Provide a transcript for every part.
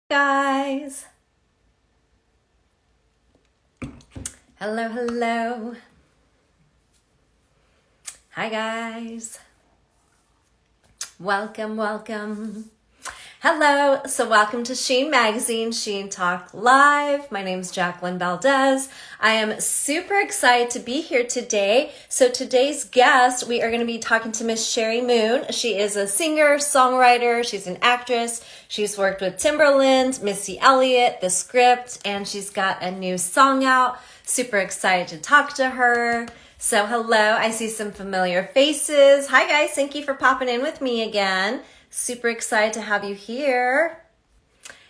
Guys, hello. Hi guys, welcome. Hello, so welcome to Sheen Magazine, Sheen Talk Live. My name is Jacqueline Valdez. I am super excited to be here today. So today's guest, we are going to be talking to Miss Cheri Moon. She is a singer, songwriter, she's an actress. She's worked with Timberland, Missy Elliott, The Script, and she's got a new song out. Super excited to talk to her. So hello, I see some familiar faces. Hi guys, thank you for popping in with me again. Super excited to have you here.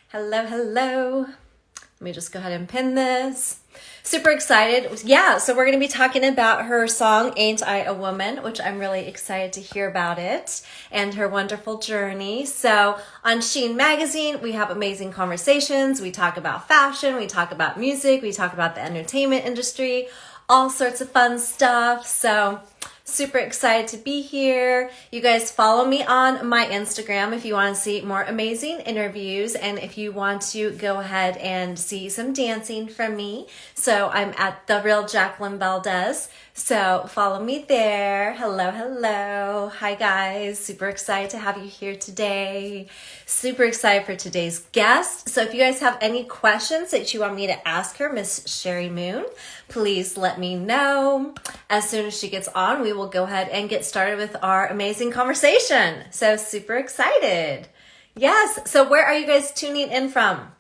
Hello. Let me just go ahead and pin this. Super excited. Yeah, so we're going to be talking about her song, Ain't I a Woman, which I'm really excited to hear about it and her wonderful journey. So on Sheen Magazine, we have amazing conversations. We talk about fashion. We talk about music. We talk about the entertainment industry, all sorts of fun stuff. So super excited to be here. You guys follow me on my Instagram if you want to see more amazing interviews and if you want to go ahead and see some dancing from me. So I'm at The Real Jacqueline Valdez. So follow me there. Hello. Hi guys. Super excited to have you here today. Super excited for today's guest. So if you guys have any questions that you want me to ask her, Miss Cheri Moon, please let me know. As soon as she gets on, we will go ahead and get started with our amazing conversation. So super excited. Yes. So where are you guys tuning in from?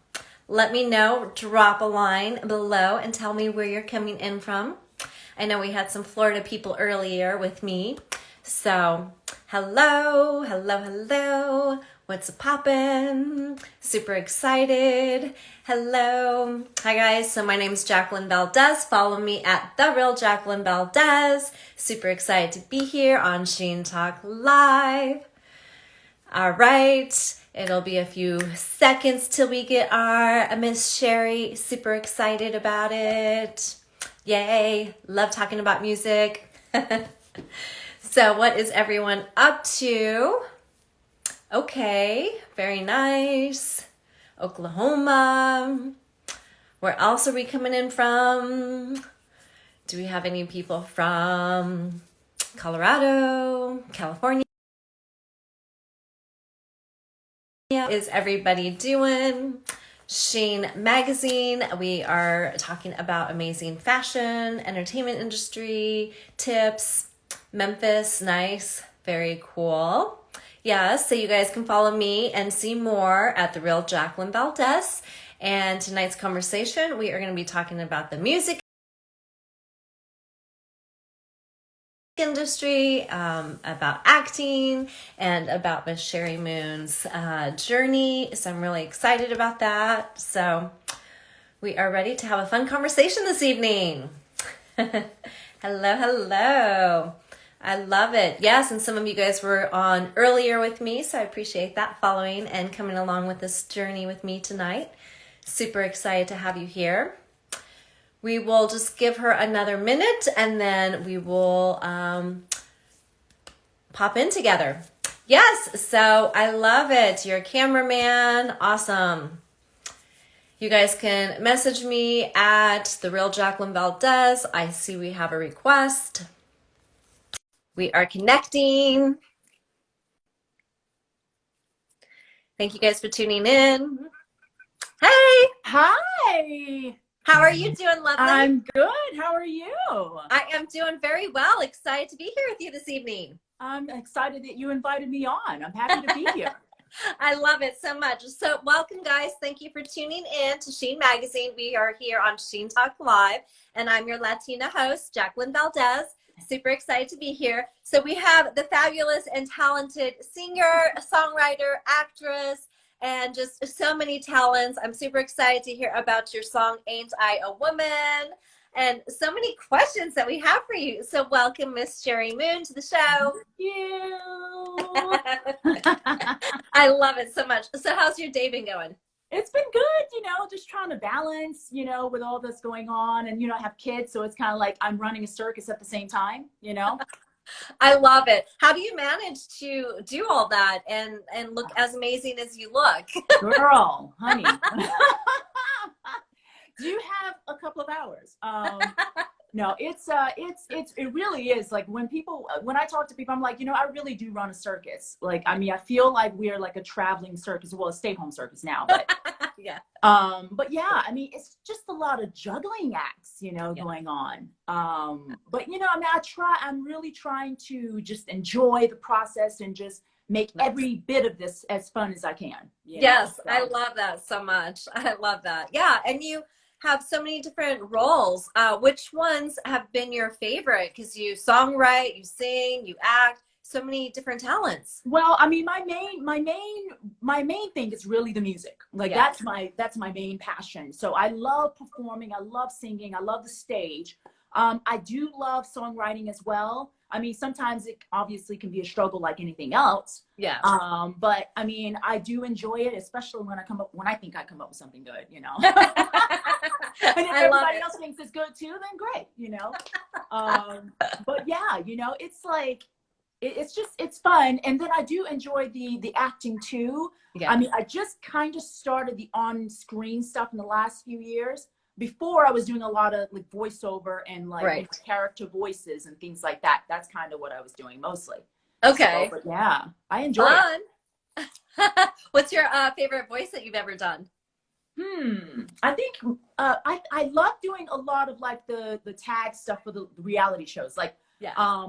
Let me know. Drop a line below and tell me where you're coming in from. I know we had some Florida people earlier with me. So hello. What's poppin'? Super excited. Hello. Hi guys. So my name is Jacqueline Valdez. Follow me at The Real Jacqueline Valdez. Super excited to be here on Sheen Talk Live. All right. It'll be a few seconds till we get our Miss Cheri. Super excited about it. Yay. Love talking about music. So what is everyone up to? Okay, very nice. Oklahoma. Where else are we coming in from? Do we have any people from Colorado, California? Is everybody doing? Sheen Magazine, we are talking about amazing fashion, entertainment industry, tips, Memphis, nice, very cool. Yes, so you guys can follow me and see more at The Real Jacqueline Valdez. And tonight's conversation, we are going to be talking about the music industry, about acting, and about Miss Cheri Moon's journey. So I'm really excited about that. So we are ready to have a fun conversation this evening. Hello. I love it. Yes, and some of you guys were on earlier with me, so I appreciate that following and coming along with this journey with me tonight. Super excited to have you here. We will just give her another minute and then we will pop in together. Yes, so I love it. You're a cameraman. Awesome. You guys can message me at The Real Jacqueline Valdez. I see we have a request. We are connecting. Thank you guys for tuning in. Hey. Hi. How are you doing, lovely? I'm good. How are you? I am doing very well. Excited to be here with you this evening. I'm excited that you invited me on. I'm happy to be here. I love it so much. So welcome, guys. Thank you for tuning in to Sheen Magazine. We are here on Sheen Talk Live, and I'm your Latina host, Jacqueline Valdez. Super excited to be here. So we have the fabulous and talented singer, songwriter, actress, and just so many talents. I'm super excited to hear about your song, Ain't I a Woman? And so many questions that we have for you. So welcome, Miss Cheri Moon, to the show. Thank you. I love it so much. So how's your day been going? It's been good, just trying to balance, with all this going on. And, I have kids, so it's kind of like I'm running a circus at the same time. I love it. How do you manage to do all that and look as amazing as you look? Girl, honey. Do you have a couple of hours? No, it really is like when I talk to people, I'm like, I really do run a circus. Like, I mean, I feel like we're like a traveling circus, well, a stay-home circus now, but Yeah. but yeah, I mean, it's just a lot of juggling acts, Yeah. going on. But I mean, I'm really trying to just enjoy the process and just make every bit of this as fun as I can. Yes, So. I love that so much. I love that. Yeah, and you have so many different roles. Which ones have been your favorite? Because you songwrite, you sing, you act, so many different talents. Well, I mean, my main thing is really the music. Like that's my main passion. So I love performing, I love singing, I love the stage. I do love songwriting as well. I mean, sometimes it obviously can be a struggle like anything else. Yeah. But I mean, I do enjoy it, especially when I think I come up with something good, And if everybody else thinks it's good too, then great, But yeah, it's like, it's fun. And then I do enjoy the acting too. Yeah. I mean, I just kind of started the on-screen stuff in the last few years. Before, I was doing a lot of like voiceover and like character voices and things like that. That's kind of what I was doing mostly. Okay. So, but yeah, I enjoy it. What's your favorite voice that you've ever done? I think I love doing a lot of like the tag stuff for the reality shows, like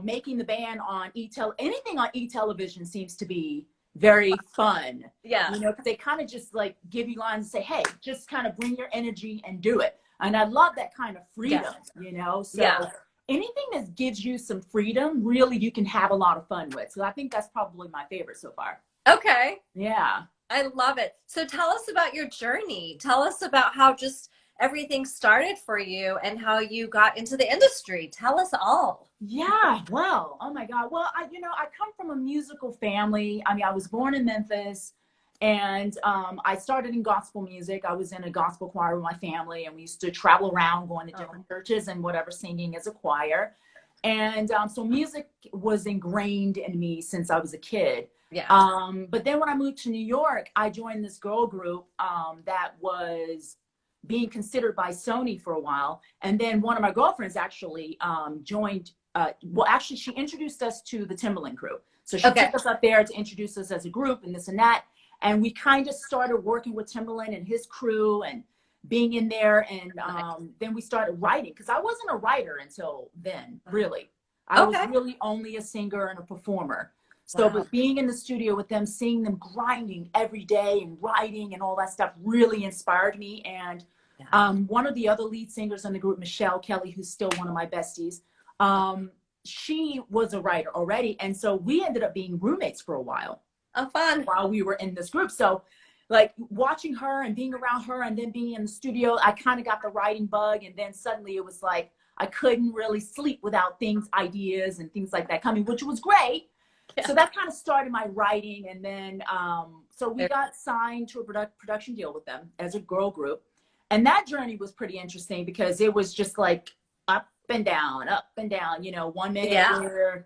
making the band on anything on e-television seems to be very fun. Yeah. Because they kind of just like give you lines and say, hey, just kind of bring your energy and do it. And I love that kind of freedom, So anything that gives you some freedom, really, you can have a lot of fun with. So I think that's probably my favorite so far. Okay. Yeah. I love it. So tell us about your journey. Tell us about how just everything started for you and how you got into the industry. Tell us all. Yeah, well, oh my God. Well, I come from a musical family. I mean, I was born in Memphis, and I started in gospel music. I was in a gospel choir with my family, and we used to travel around going to different churches and whatever, singing as a choir. And so music was ingrained in me since I was a kid. Yeah. But then when I moved to New York, I joined this girl group that was being considered by Sony for a while. And then one of my girlfriends actually joined. Well, actually, she introduced us to the Timbaland crew. So she took us up there to introduce us as a group and this and that. And we kind of started working with Timbaland and his crew and being in there. And then we started writing, because I wasn't a writer until then, really. I was really only a singer and a performer. So but being in the studio with them, seeing them grinding every day and writing and all that stuff really inspired me. And one of the other lead singers in the group, Michelle Kelly, who's still one of my besties, she was a writer already. And so we ended up being roommates for a while. Oh, fun. While we were in this group. So like watching her and being around her and then being in the studio, I kind of got the writing bug. And then suddenly it was like, I couldn't really sleep without ideas and things like that coming, which was great. Yeah. So that kind of started my writing. And then, so we got signed to a production deal with them as a girl group. And that journey was pretty interesting because it was just like up and down, 1 minute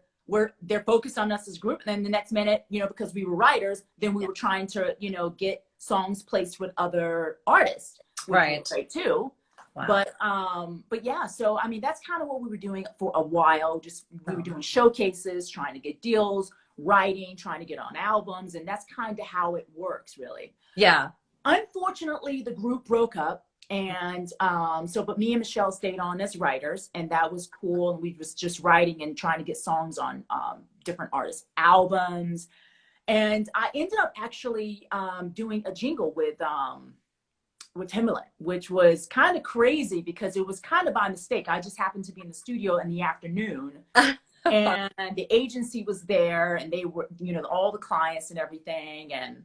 they're focused on us as a group. And then the next minute, because we were writers, then we were trying to, get songs placed with other artists. Right. Too. Wow. But yeah, so, I mean, that's kind of what we were doing for a while. We were doing showcases, trying to get deals, writing, trying to get on albums. And that's kind of how it works, really. Yeah. Unfortunately, the group broke up. And but me and Michelle stayed on as writers, and that was cool. And we was just writing and trying to get songs on different artists' albums. And I ended up actually doing a jingle with Timbaland, which was kind of crazy because it was kind of by mistake. I just happened to be in the studio in the afternoon, and the agency was there, and they were, all the clients and everything, and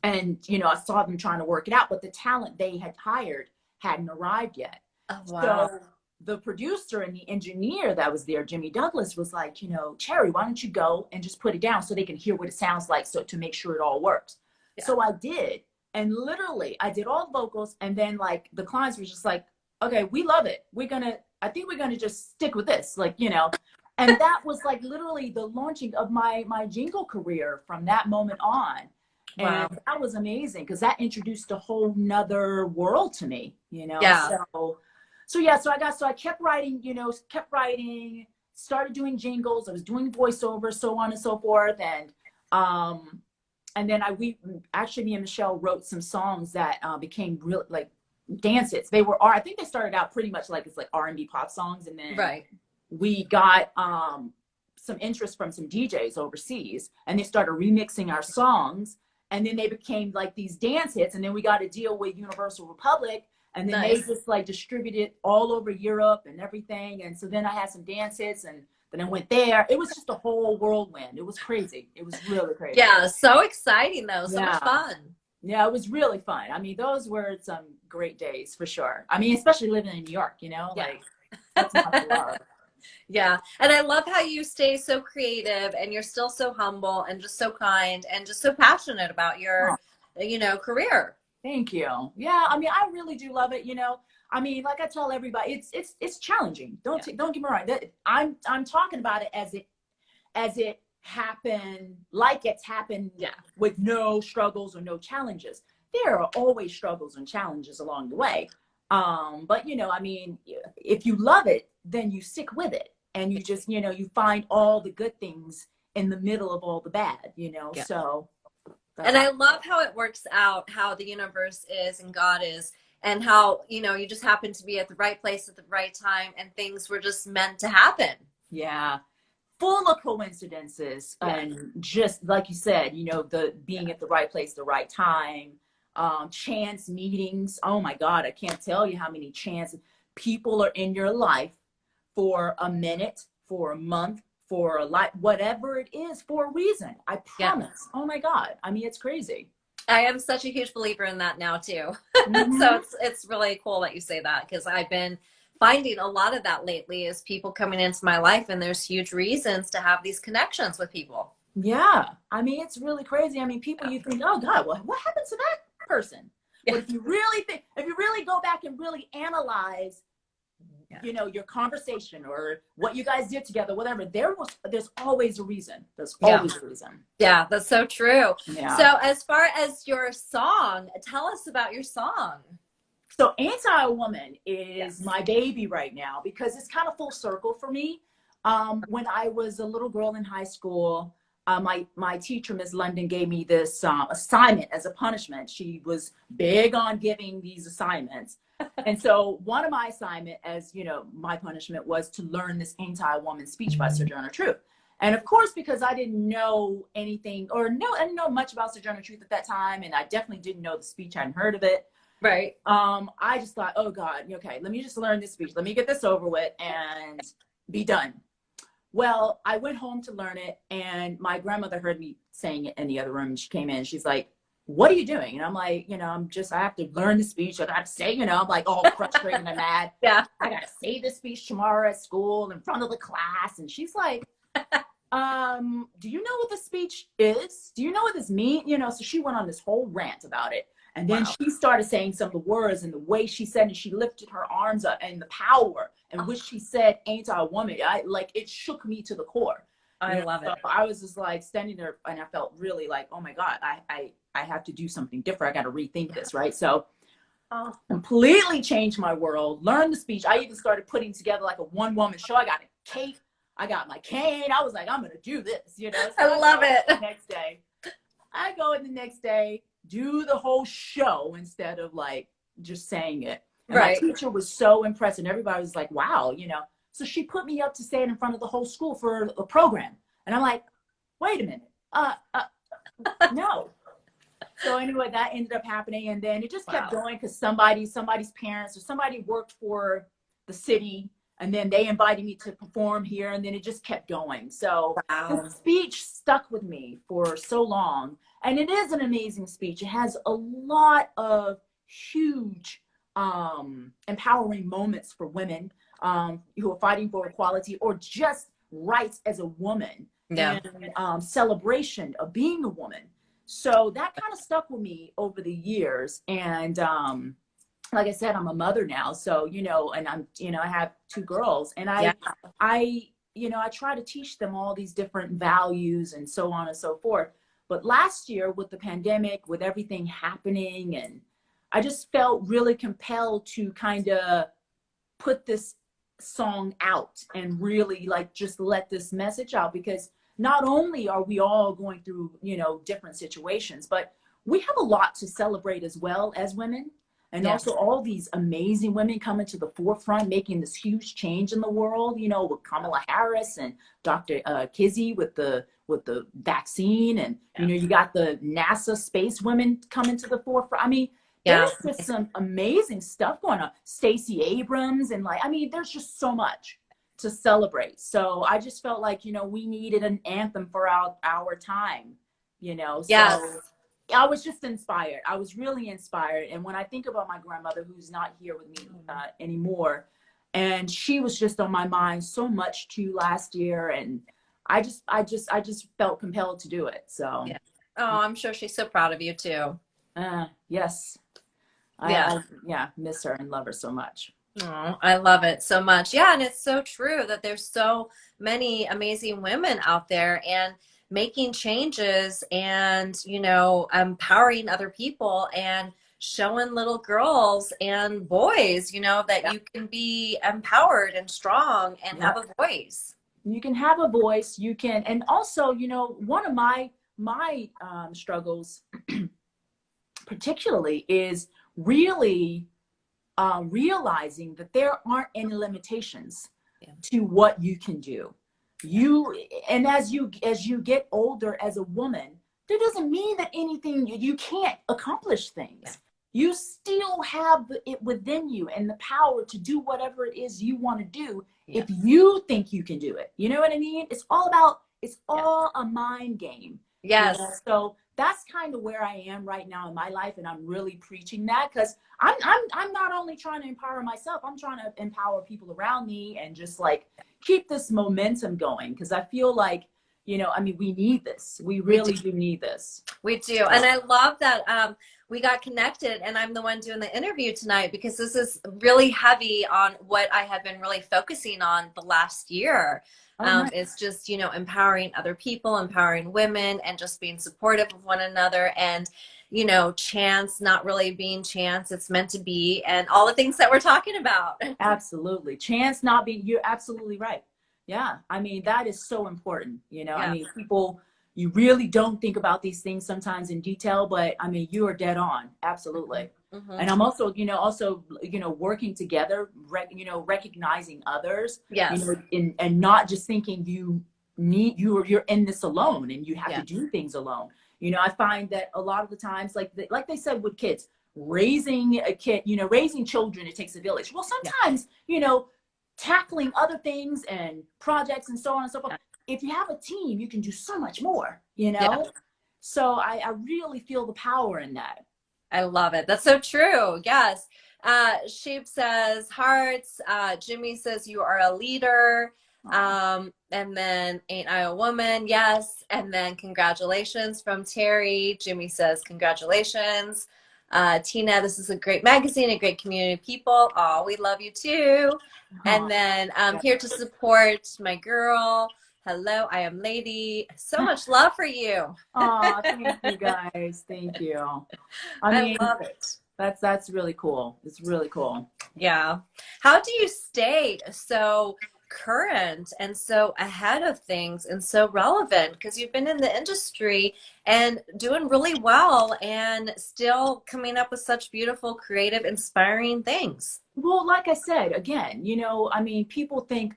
I saw them trying to work it out, but the talent they had hired hadn't arrived yet. Oh, wow. So the producer and the engineer that was there, Jimmy Douglas, was like, Cheri, why don't you go and just put it down so they can hear what it sounds like, so to make sure it all works. Yeah. So I did. And literally I did all the vocals. And then like the clients were just like, okay, we love it. I think we're going to just stick with this. And that was like literally the launching of my jingle career from that moment on. Wow. And that was amazing because that introduced a whole nother world to me, you know? Yeah. So I kept writing, kept writing, started doing jingles. I was doing voiceover, so on and so forth. And then we actually, me and Michelle wrote some songs that became real, like dance hits. I think they started out pretty much like, it's like R&B pop songs. And then Right. we got some interest from some DJs overseas, and they started remixing our songs, and then they became like these dance hits. And then we got a deal with Universal Republic, and then they just like distributed all over Europe and everything. And so then I had some dance hits, and then I went there. It was just a whole whirlwind. It was crazy. It was really crazy. Yeah, so exciting though. So much fun. Yeah, it was really fun. I mean, those were some great days for sure. I mean, especially living in New York, like that's my love. Yeah. And I love how you stay so creative, and you're still so humble and just so kind and just so passionate about your, career. Thank you. Yeah. I mean, I really do love it. I mean, like I tell everybody, it's challenging. Don't get me wrong. I'm talking about it as it happened, like it's happened with no struggles or no challenges. There are always struggles and challenges along the way. But I mean, if you love it, then you stick with it, and you just, you find all the good things in the middle of all the bad, so. And I love how it works out, how the universe is and God is, and how, you just happen to be at the right place at the right time, and things were just meant to happen. Yeah. Full of coincidences. And just like you said, the being at the right place, the right time, chance meetings. Oh my God, I can't tell you how many chances people are in your life for a minute, for a month, for a life, whatever it is, for a reason. I promise. Oh my God. I mean, it's crazy. I am such a huge believer in that now too. Mm-hmm. So it's really cool that you say that, because I've been finding a lot of that lately, is people coming into my life, and there's huge reasons to have these connections with people. Yeah. I mean, it's really crazy. I mean, people, you think, oh God, well, what happened to that person? But if you really go back and really analyze, your conversation or what you guys did together, whatever, there's always a reason. There's always a reason. Yeah, that's so true. Yeah. So as far as your song, tell us about your song. So Ain't I a Woman is my baby right now, because it's kind of full circle for me. When I was a little girl in high school, my teacher, Ms. London, gave me this assignment as a punishment. She was big on giving these assignments. And so one of my assignment, as my punishment, was to learn this Ain't I a Woman speech by Sojourner Truth. And of course, because I didn't know anything, I didn't know much about Sojourner Truth at that time, and I definitely didn't know the speech. I hadn't heard of it. Right. I just thought, oh God, okay, let me just learn this speech. Let me get this over with and be done. Well, I went home to learn it, and my grandmother heard me saying it in the other room. And she came in, and she's like, what are you doing? And I'm like, I have to learn the speech. I got to say, I'm like all frustrated and mad. Yeah. I got to say the speech tomorrow at school in front of the class. And she's like, do you know what the speech is? Do you know what this means? So she went on this whole rant about it. And then she started saying some of the words, and the way she said it, she lifted her arms up, and the power in which she said, Ain't I a Woman? It shook me to the core. I love it. So I was just like standing there, and I felt really like, oh my God, I have to do something different. I got to rethink this, right? So completely changed my world, learned the speech. I even started putting together like a one-woman show. I got a cake. I got my cane. I was like, I'm going to do this, So I love it. The next day, I go in the next day, do the whole show instead of like just saying it. And my teacher was so impressed, and everybody was like, wow, So she put me up to stand in front of the whole school for a program. And I'm like, wait a minute. No. So anyway, that ended up happening. And then it just kept going, because somebody's parents or somebody worked for the city, and then they invited me to perform here, and then it just kept going. So the speech stuck with me for so long. And it is an amazing speech. It has a lot of huge empowering moments for women who are fighting for equality or just rights as a woman, and celebration of being a woman. So that kind of stuck with me over the years. And like I said, I'm a mother now. So, and I'm, I have two girls, and I I try to teach them all these different values and so on and so forth. But last year with the pandemic, with everything happening, and I just felt really compelled to kind of put this song out and really like just let this message out, because not only are we all going through, different situations, but we have a lot to celebrate as well as women. And Yes. also all these amazing women coming to the forefront, making this huge change in the world, with Kamala Harris and Dr. Kizzy with the vaccine. And, Yeah. you got the NASA space women coming to the forefront. I mean, Yeah. there's just some amazing stuff going on. Stacey Abrams, and there's just so much to celebrate. So I just felt like, we needed an anthem for our time, Yes. so I was just inspired. I was really inspired. And when I think about my grandmother, who's not here with me anymore, and she was just on my mind so much too last year. And I just felt compelled to do it. So, Yeah. Oh, I'm sure she's so proud of you too. Yes, Yeah. I miss her and love her so much. Oh, I love it so much. Yeah, and it's so true that there's so many amazing women out there and making changes and, empowering other people and showing little girls and boys, that Yeah. you can be empowered and strong and Yeah. have a voice. You can have a voice. You can, and also, one of my struggles, particularly, is really realizing that there aren't any limitations to what you can do. And as you get older as a woman, that doesn't mean that you can't accomplish things. You still have it within you and the power to do whatever it is you want to do if you think you can do it. You know what I mean? It's all a mind game. Yes. So that's kind of where I am right now in my life, and I'm really preaching that, because I'm not only trying to empower myself, I'm trying to empower people around me and just like keep this momentum going, because I feel like, we need this. We really do need this. We do. And I love that we got connected and I'm the one doing the interview tonight, because this is really heavy on what I have been really focusing on the last year. It's just, empowering other people, empowering women, and just being supportive of one another. And, chance not really being chance, it's meant to be, and all the things that we're talking about. Absolutely. Chance not being, you're absolutely right. Yeah. That is so important. People, you really don't think about these things sometimes in detail, but you are dead on. Absolutely. Mm-hmm. And I'm also, working together, recognizing others, yes, and not just thinking you're in this alone and you have to do things alone. I find that a lot of the times, like they said with kids, raising a kid, raising children, it takes a village. Well, sometimes, tackling other things and projects and so on and so forth. If you have a team, you can do so much more, So I really feel the power in that. I love it. That's so true. Yes. Sheep says hearts. Jimmy says you are a leader. And then ain't I a woman? Yes. And then congratulations from Terry. Jimmy says congratulations. Tina, this is a great magazine, a great community of people. Oh, we love you too. And then I'm here to support my girl. Hello, I am Lady. So much love for you. Oh, thank you guys. Thank you. I love it. That's really cool. It's really cool. Yeah. How do you stay so current and so ahead of things and so relevant? Because you've been in the industry and doing really well and still coming up with such beautiful, creative, inspiring things. Well, like I said, again, people think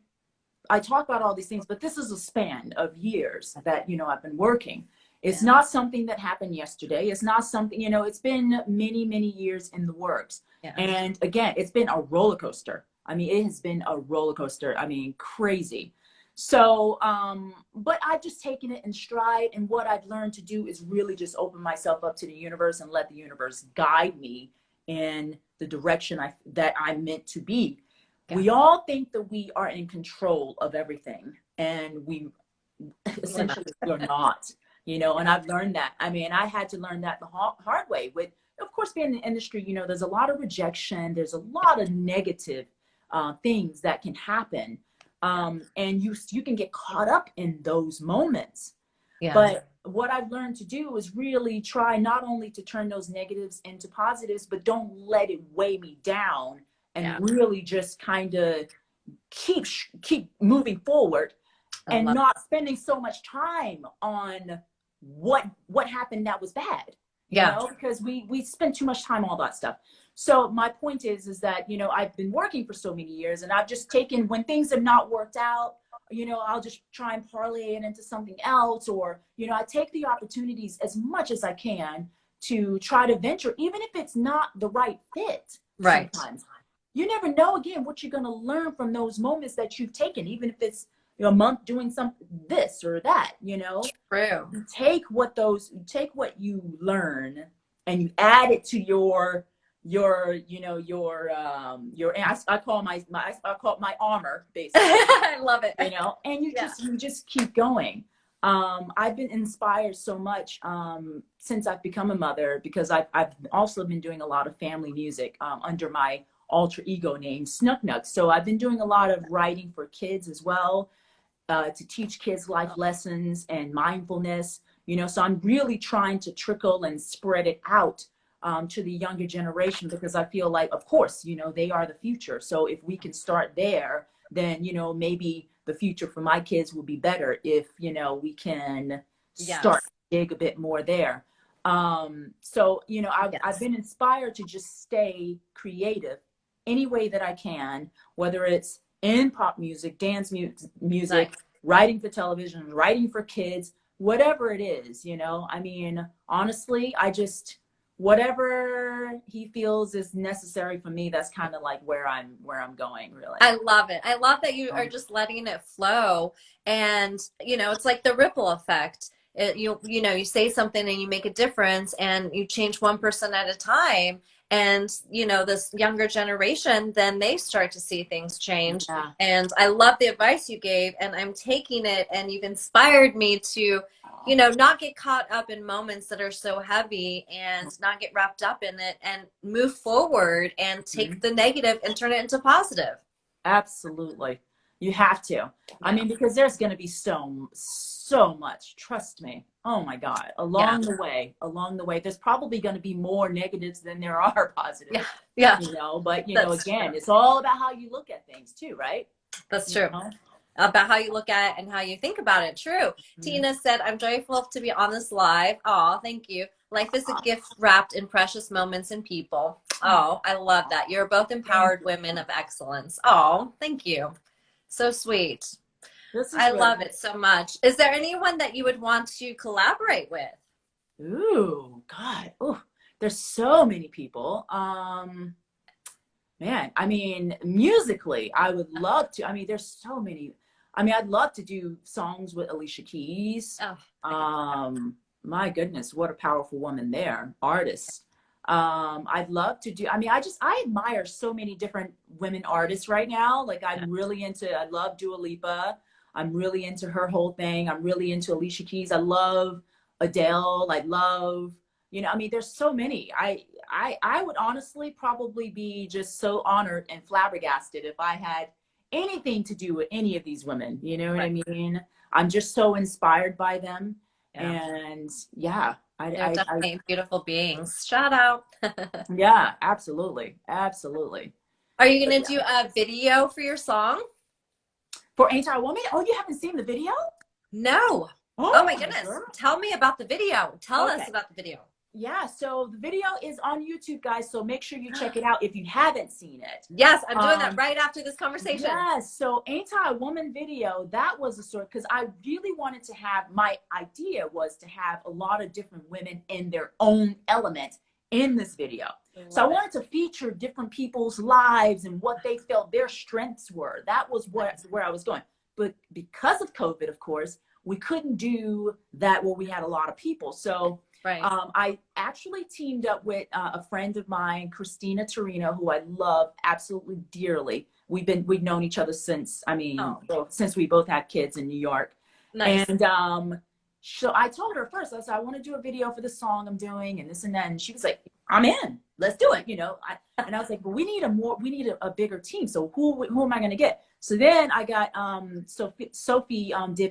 I talk about all these things, but this is a span of years that, I've been working. It's not something that happened yesterday. It's not something, it's been many, many years in the works. Yeah. And again, it's been a roller coaster. It has been a roller coaster. Crazy. So, but I've just taken it in stride. And what I've learned to do is really just open myself up to the universe and let the universe guide me in the direction that I'm meant to be. Yeah. We all think that we are in control of everything, and we essentially are not, and I've learned that. I had to learn that the hard way with, of course, being in the industry, there's a lot of rejection. There's a lot of negative things that can happen. And you can get caught up in those moments. Yeah. But what I've learned to do is really try not only to turn those negatives into positives, but don't let it weigh me down, and really just kind of keep moving forward, and not spending so much time on what happened that was bad, you know, because we spend too much time on all that stuff. So my point is that, you know, I've been working for so many years, and I've just taken, when things have not worked out, you know, I'll just try and parlay it into something else, or, you know, I take the opportunities as much as I can to try to venture, even if it's not the right fit. Right. Sometimes you never know, again, what you're going to learn from those moments that you've taken, even if it's, you know, a month doing something, this or that, you know. True. You take what you learn and you add it to your you know, your I call it my armor, basically. I love it. You know, and you just keep going. I've been inspired so much since I've become a mother, because I've also been doing a lot of family music under my alter ego name, Snook Nook. So I've been doing a lot of writing for kids as well, to teach kids life lessons and mindfulness, you know. So I'm really trying to trickle and spread it out to the younger generation, because I feel like, of course, you know, they are the future. So if we can start there, then, you know, maybe the future for my kids will be better if, you know, we can start to dig a bit more there. So, you know, I've been inspired to just stay creative any way that I can, whether it's in pop music, dance music, writing for television, writing for kids, whatever it is, you know. I mean, honestly, whatever he feels is necessary for me, that's kind of like where I'm going, really. I love it. I love that you are just letting it flow. And, you know, it's like the ripple effect. You know, you say something and you make a difference, and you change one person at a time. And, you know, this younger generation, then they start to see things change. Yeah. And I love the advice you gave, and I'm taking it, and you've inspired me to, you know, not get caught up in moments that are so heavy, and not get wrapped up in it, and move forward and take the negative and turn it into positive. Absolutely. You have to. Yeah. I mean, because there's going to be so much, trust me. Oh my God. Along the way, there's probably going to be more negatives than there are positives. Yeah. You know, but, you know, again, it's all about how you look at things too, right? That's true. You know? About how you look at it and how you think about it. True. Tina said, I'm joyful to be on this live. Oh, thank you. Life is a gift wrapped in precious moments and people. Oh, I love that. You're both empowered women of excellence. Oh, thank you. So sweet. I love it so much. Is there anyone that you would want to collaborate with? Ooh, God. Oh, there's so many people. Man, I mean, musically, I would love to. I mean, there's so many. I mean, I'd love to do songs with Alicia Keys. Oh, my goodness, what a powerful woman there, artist. I'd love to do, I mean, I admire so many different women artists right now. Like, I love Dua Lipa. I'm really into her whole thing. I'm really into Alicia Keys. I love Adele. I love, you know, I mean, there's so many. I would honestly probably be just so honored and flabbergasted if I had anything to do with any of these women. You know what I mean? I'm just so inspired by them. And they're definitely beautiful beings. Shout out. Yeah, absolutely. Absolutely. Are you going to do a video for your song? For Ain't I a Woman? Oh, you haven't seen the video? No. Oh my goodness. Girl. Tell me about the video. Tell us about the video. Yeah, so the video is on YouTube, guys, so make sure you check it out if you haven't seen it. Yes, I'm doing that right after this conversation. Yes, so Ain't I a Woman video, that was a story, because I really wanted to have, my idea was to have a lot of different women in their own element in this video. So I wanted to feature different people's lives and what they felt their strengths were. That was where I was going. But because of COVID, of course, we couldn't do that where we had a lot of people. So I actually teamed up with a friend of mine, Christina Torino, who I love absolutely dearly. We've known each other since, since we both had kids in New York. Nice. And so I told her first, I said, I want to do a video for the song I'm doing and this and that. And she was like, I'm in. Let's do it. You know, and I was like, but we need a bigger team. So who am I going to get? So then I got Sophie de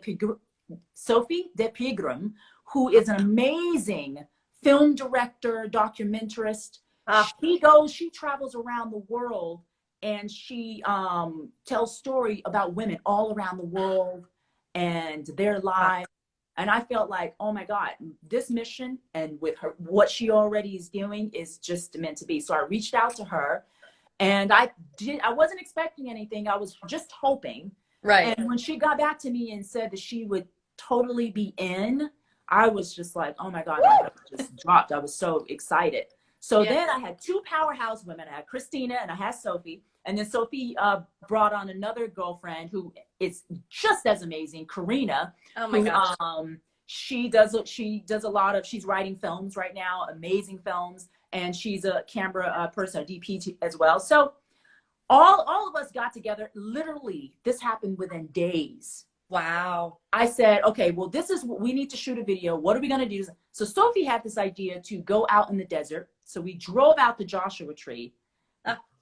Pigram, who is an amazing film director, documentarist. She travels around the world, and she tells story about women all around the world and their lives. And I felt like, oh my God, this mission and with her, what she already is doing is just meant to be. So I reached out to her, and I wasn't expecting anything. I was just hoping. Right. And when she got back to me and said that she would totally be in, I was just like, oh my God, my heart just dropped. I was so excited. So then I had two powerhouse women. I had Christina and I had Sophie. And then Sophie brought on another girlfriend who is just as amazing, Karina. Oh my gosh. She does a lot of, she's writing films right now, amazing films. And she's a camera person, a DP as well. So all of us got together. Literally, this happened within days. Wow. I said, okay, well, this is what we need to shoot a video. What are we going to do? So Sophie had this idea to go out in the desert. So we drove out the Joshua Tree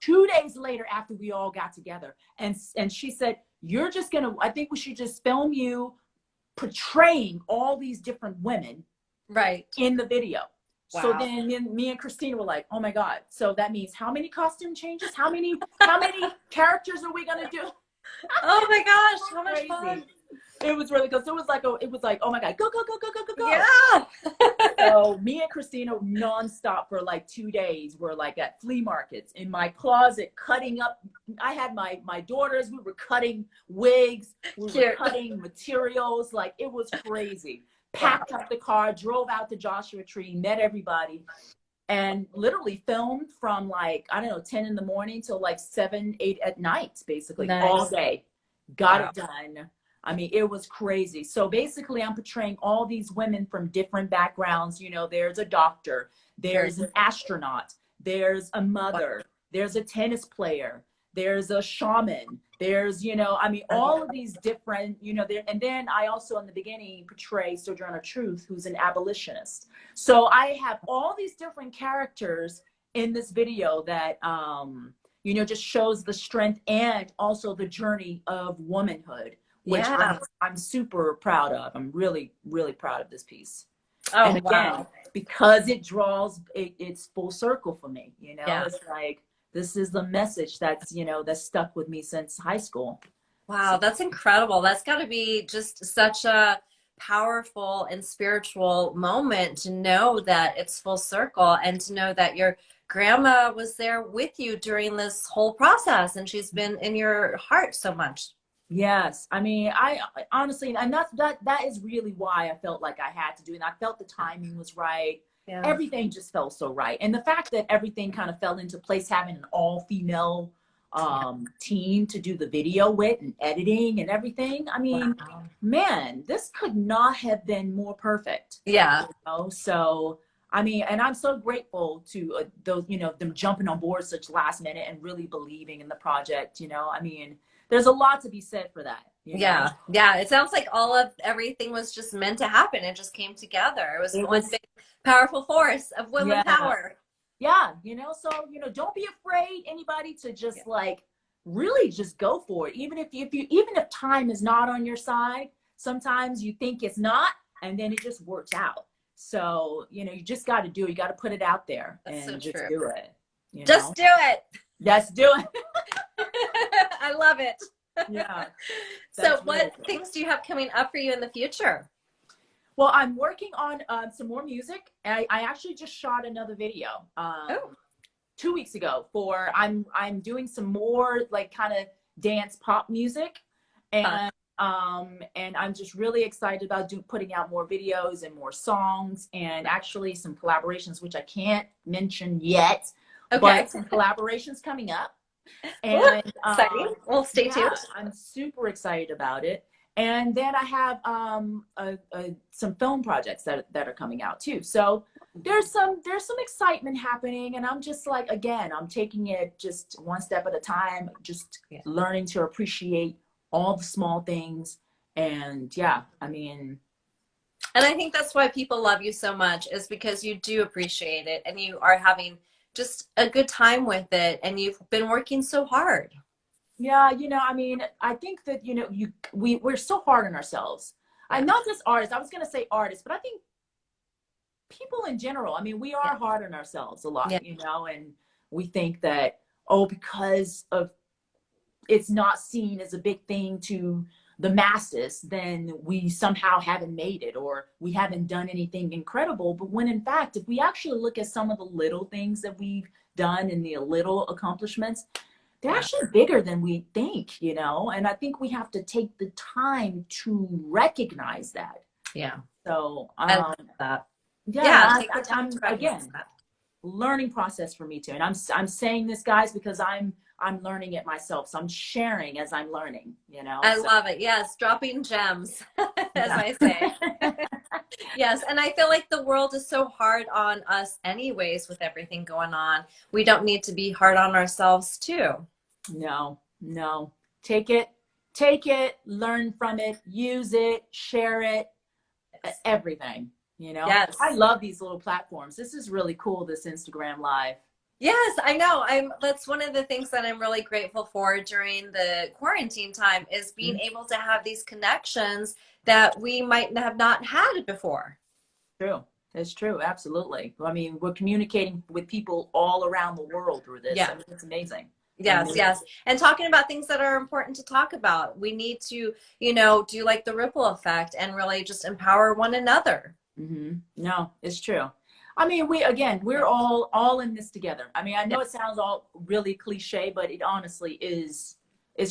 2 days later after we all got together. And she said, you're just going to, I think we should just film you portraying all these different women in the video. Wow. So then me and Christina were like, oh my God. So that means how many costume changes? How many characters are we going to do? Oh my gosh. How much fun. It was really good. So it was like, oh my God, go. Yeah. So me and Christina nonstop for like 2 days. We're like at flea markets in my closet, cutting up. I had my daughters, we were cutting wigs, we were cutting materials. Like, it was crazy. Packed up the car, drove out to Joshua Tree, met everybody, and literally filmed from like, I don't know, 10 in the morning till like 7, 8 at night, basically. Nice. All day. Got it done. I mean, it was crazy. So basically, I'm portraying all these women from different backgrounds. You know, there's a doctor, there's an astronaut, there's a mother, there's a tennis player, there's a shaman, there's, you know, I mean, all of these different, you know, there. And then I also in the beginning portray Sojourner Truth, who's an abolitionist. So I have all these different characters in this video that, you know, just shows the strength and also the journey of womanhood, which I'm super proud of. I'm really, really proud of this piece. Oh, and again, because it draws, it's full circle for me, you know, it's like, this is the message that's, you know, that's stuck with me since high school. Wow, that's incredible. That's got to be just such a powerful and spiritual moment to know that it's full circle and to know that your grandma was there with you during this whole process and she's been in your heart so much. Yes. I mean, I honestly, and that is really why I felt like I had to do it. And I felt the timing was right. Yeah. Everything just felt so right. And the fact that everything kind of fell into place, having an all-female team to do the video with and editing and everything. I mean, man, this could not have been more perfect. Yeah. You know? So, I mean, and I'm so grateful to those, you know, them jumping on board such last minute and really believing in the project. You know, I mean, there's a lot to be said for that. You know? Yeah. Yeah. It sounds like everything was just meant to happen. It just came together. It was one big powerful force of women power. Yeah. You know, so, you know, don't be afraid, anybody, to just like really just go for it. Even if time is not on your side, sometimes you think it's not, and then it just works out. So, you know, you just got to do it. You got to put it out there. That's and so just do it. You know? Just do it. Just do it. I love it. Yeah. So what things do you have coming up for you in the future? Well, I'm working on some more music. I actually just shot another video 2 weeks ago for, I'm doing some more like kind of dance pop music. And I'm just really excited about putting out more videos and more songs and actually some collaborations, which I can't mention yet, but some collaborations coming up. And exciting. Well, stay tuned. I'm super excited about it. And then I have some film projects that are coming out too. So there's some excitement happening, and I'm just like, again, I'm taking it just one step at a time, just learning to appreciate all the small things. And yeah, I mean, And I think that's why people love you so much, is because you do appreciate it and you are having just a good time with it, and you've been working so hard. Yeah, I mean, I think that, we're so hard on ourselves. Yeah. I'm not just artists. I was going to say artists, but I think people in general. I mean, we are Yeah. hard on ourselves a lot, Yeah. and we think that, oh, because of it's not seen as a big thing to the masses, then we somehow haven't made it, or we haven't done anything incredible. But when in fact, if we actually look at some of the little things that we've done and the little accomplishments, they're actually bigger than we think, and I think we have to take the time to recognize that. Yeah. So I love that. yeah, Take the time to again, recognize that. learning process for me too. And I'm saying this, guys, because I'm learning it myself. So I'm sharing as I'm learning, I love it. Yes, dropping gems, as I say. Yes, and I feel like the world is so hard on us anyways with everything going on. We don't need to be hard on ourselves too. No. Take it, learn from it, use it, share it, everything, Yes. I love these little platforms. This is really cool, this Instagram Live. Yes, I know. That's one of the things that I'm really grateful for during the quarantine time, is being able to have these connections that we might have not had before. True. It's true. Absolutely. I mean, we're communicating with people all around the world through this. Yeah. I mean, it's amazing. Yes, yes. And talking about things that are important to talk about. We need to, do like the ripple effect and really just empower one another. No, it's true. I mean, we're all in this together. I mean, I know it sounds all really cliche, but it honestly is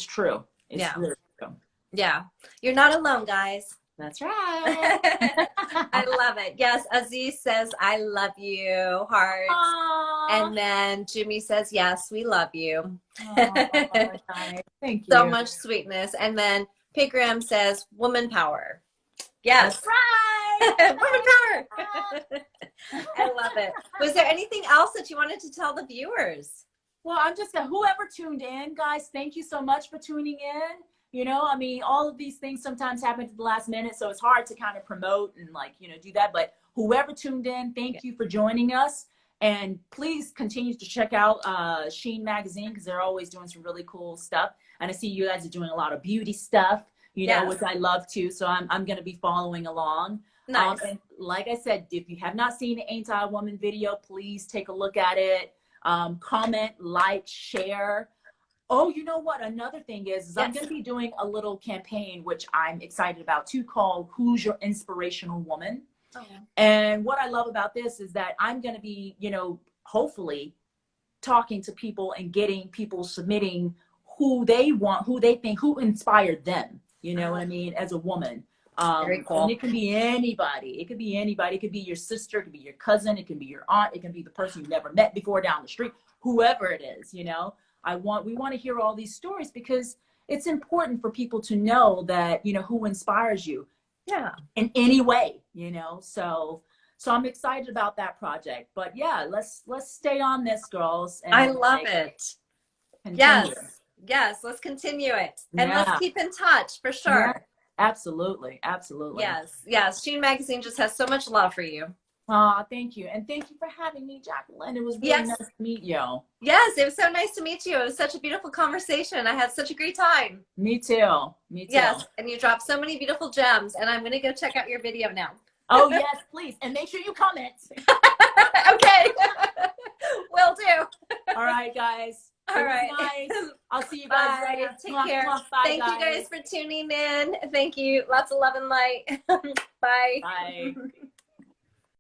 true. It's really true. Yeah. You're not alone, guys. That's right. I love it. Yes, Aziz says, I love you, hearts. Aww. And then Jimmy says, yes, we love you. Aww, thank you. So much sweetness. And then Pigram says, woman power. Yes. That's right. Woman power. I love it. Was there anything else that you wanted to tell the viewers? Well, I'm just whoever tuned in, guys, thank you so much for tuning in. I mean, all of these things sometimes happen at the last minute, so it's hard to kind of promote and do that. But whoever tuned in, thank you for joining us. And please continue to check out Sheen magazine, because they're always doing some really cool stuff. And I see you guys are doing a lot of beauty stuff, which I love too. So I'm going to be following along. Nice. And like I said, if you have not seen the Ain't I a Woman video, please take a look at it. Comment, like, share. Oh, you know what? Another thing is I'm going to be doing a little campaign, which I'm excited about too, called Who's Your Inspirational Woman? Oh. And what I love about this is that I'm going to be, hopefully talking to people and getting people submitting who they want, who they think, who inspired them, what I mean, as a woman. Very cool. And it can be anybody. It could be anybody. It could be your sister. It could be your cousin. It can be your aunt. It can be the person you've never met before down the street, whoever it is, we want to hear all these stories, because it's important for people to know that, who inspires you. Yeah. In any way, so I'm excited about that project. But yeah, let's stay on this, girls. And I love it. Continue. Yes, let's continue it. And let's keep in touch for sure. Yeah, absolutely. Yes. Sheen magazine just has so much love for you. Thank you. And thank you for having me, Jacqueline. It was really nice to meet you. Yes, it was so nice to meet you. It was such a beautiful conversation. I had such a great time. Me too. Yes, and you dropped so many beautiful gems, and I'm going to go check out your video now. Oh, yes, please. And make sure you comment. Okay. Will do. All right, guys. All right. Nice. I'll see you guys later. Take care. Bye, Thank you guys for tuning in. Thank you. Lots of love and light. Bye. Bye.